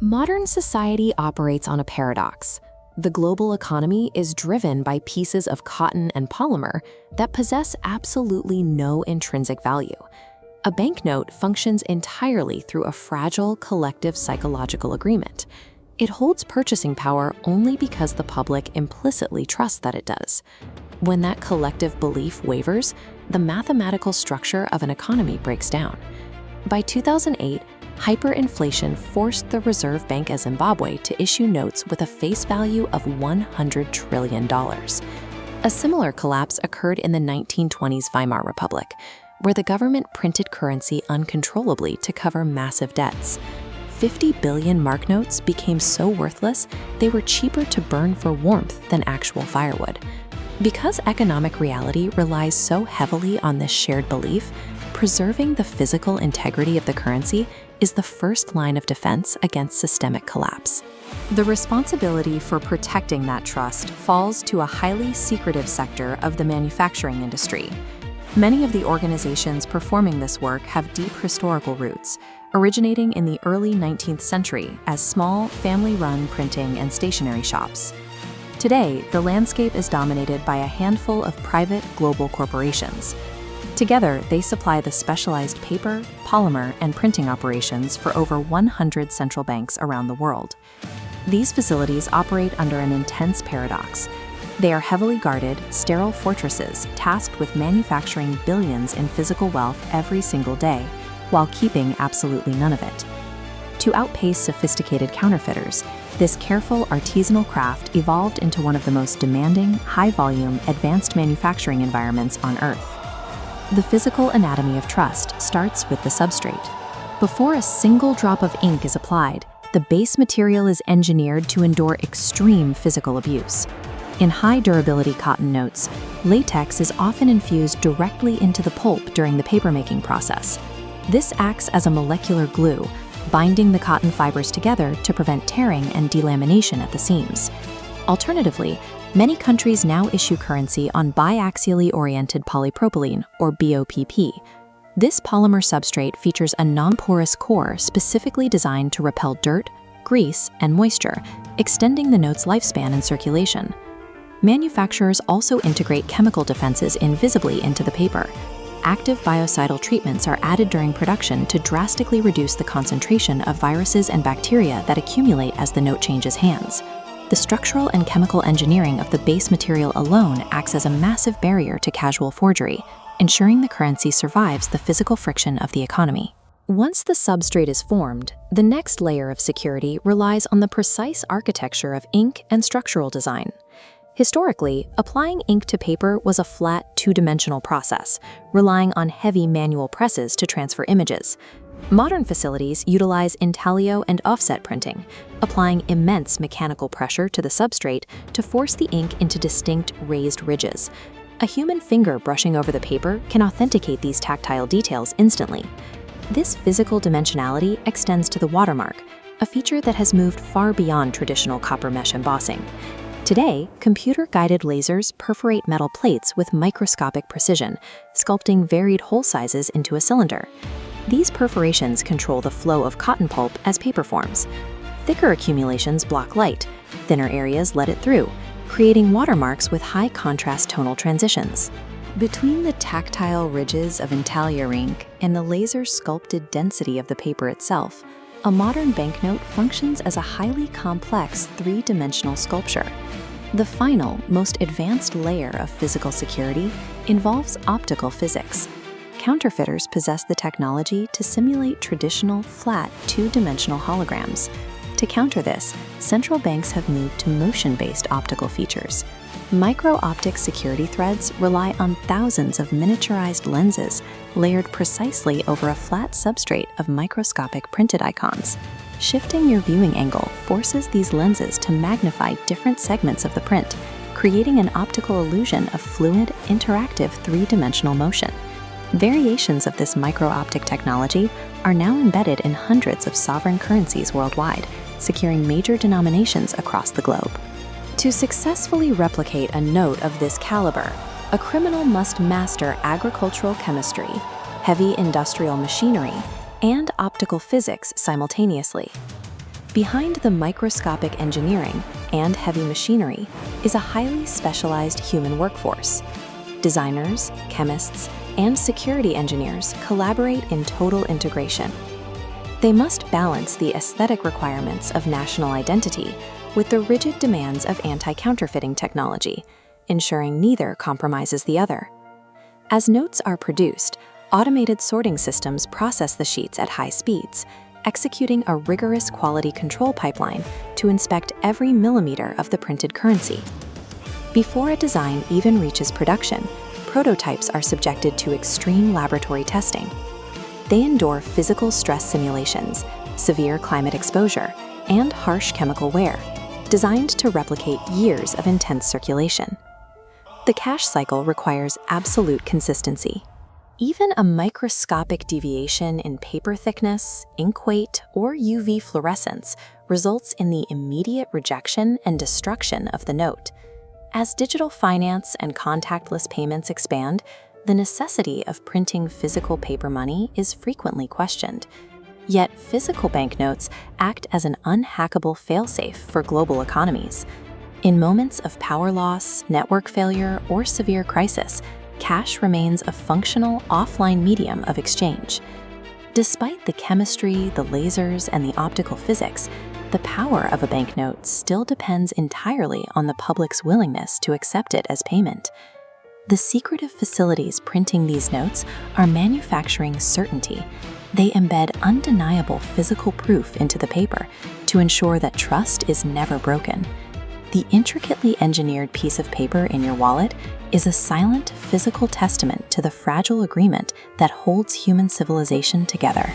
Modern society operates on a paradox. The global economy is driven by pieces of cotton and polymer that possess absolutely no intrinsic value. A banknote functions entirely through a fragile collective psychological agreement. It holds purchasing power only because the public implicitly trusts that it does. When that collective belief wavers, the mathematical structure of an economy breaks down. By 2008, hyperinflation forced the Reserve Bank of Zimbabwe to issue notes with a face value of $100 trillion. A similar collapse occurred in the 1920s Weimar Republic, where the government printed currency uncontrollably to cover massive debts. 50 billion mark notes became so worthless, they were cheaper to burn for warmth than actual firewood. Because economic reality relies so heavily on this shared belief, preserving the physical integrity of the currency is the first line of defense against systemic collapse. The responsibility for protecting that trust falls to a highly secretive sector of the manufacturing industry. Many of the organizations performing this work have deep historical roots, originating in the early 19th century as small, family-run printing and stationery shops. Today, the landscape is dominated by a handful of private global corporations. Together, they supply the specialized paper, polymer, and printing operations for over 100 central banks around the world. These facilities operate under an intense paradox. They are heavily guarded, sterile fortresses tasked with manufacturing billions in physical wealth every single day, while keeping absolutely none of it. To outpace sophisticated counterfeiters, this careful artisanal craft evolved into one of the most demanding, high-volume, advanced manufacturing environments on Earth. The physical anatomy of trust starts with the substrate. Before a single drop of ink is applied, the base material is engineered to endure extreme physical abuse. In high-durability cotton notes, latex is often infused directly into the pulp during the papermaking process. This acts as a molecular glue, binding the cotton fibers together to prevent tearing and delamination at the seams. Alternatively, many countries now issue currency on biaxially oriented polypropylene, or BOPP. This polymer substrate features a non-porous core specifically designed to repel dirt, grease, and moisture, extending the note's lifespan in circulation. Manufacturers also integrate chemical defenses invisibly into the paper. Active biocidal treatments are added during production to drastically reduce the concentration of viruses and bacteria that accumulate as the note changes hands. The structural and chemical engineering of the base material alone acts as a massive barrier to casual forgery, ensuring the currency survives the physical friction of the economy. Once the substrate is formed, the next layer of security relies on the precise architecture of ink and structural design. Historically, applying ink to paper was a flat, two-dimensional process, relying on heavy manual presses to transfer images. Modern facilities utilize intaglio and offset printing, applying immense mechanical pressure to the substrate to force the ink into distinct raised ridges. A human finger brushing over the paper can authenticate these tactile details instantly. This physical dimensionality extends to the watermark, a feature that has moved far beyond traditional copper mesh embossing. Today, computer-guided lasers perforate metal plates with microscopic precision, sculpting varied hole sizes into a cylinder. These perforations control the flow of cotton pulp as paper forms. Thicker accumulations block light, thinner areas let it through, creating watermarks with high-contrast tonal transitions. Between the tactile ridges of intaglio ink and the laser-sculpted density of the paper itself, a modern banknote functions as a highly complex three-dimensional sculpture. The final, most advanced layer of physical security involves optical physics. Counterfeiters possess the technology to simulate traditional, flat, two-dimensional holograms. To counter this, central banks have moved to motion-based optical features. Micro-optic security threads rely on thousands of miniaturized lenses layered precisely over a flat substrate of microscopic printed icons. Shifting your viewing angle forces these lenses to magnify different segments of the print, creating an optical illusion of fluid, interactive three-dimensional motion. Variations of this micro-optic technology are now embedded in hundreds of sovereign currencies worldwide, securing major denominations across the globe. To successfully replicate a note of this caliber, a criminal must master agricultural chemistry, heavy industrial machinery, and optical physics simultaneously. Behind the microscopic engineering and heavy machinery is a highly specialized human workforce. Designers, chemists, and security engineers collaborate in total integration. They must balance the aesthetic requirements of national identity with the rigid demands of anti-counterfeiting technology, ensuring neither compromises the other. As notes are produced, automated sorting systems process the sheets at high speeds, executing a rigorous quality control pipeline to inspect every millimeter of the printed currency. Before a design even reaches production, prototypes are subjected to extreme laboratory testing. They endure physical stress simulations, severe climate exposure, and harsh chemical wear, designed to replicate years of intense circulation. The cash cycle requires absolute consistency. Even a microscopic deviation in paper thickness, ink weight, or UV fluorescence results in the immediate rejection and destruction of the note. As digital finance and contactless payments expand, the necessity of printing physical paper money is frequently questioned. Yet physical banknotes act as an unhackable failsafe for global economies. In moments of power loss, network failure, or severe crisis, cash remains a functional offline medium of exchange. Despite the chemistry, the lasers, and the optical physics, the power of a banknote still depends entirely on the public's willingness to accept it as payment. The secretive facilities printing these notes are manufacturing certainty. They embed undeniable physical proof into the paper to ensure that trust is never broken. The intricately engineered piece of paper in your wallet is a silent physical testament to the fragile agreement that holds human civilization together.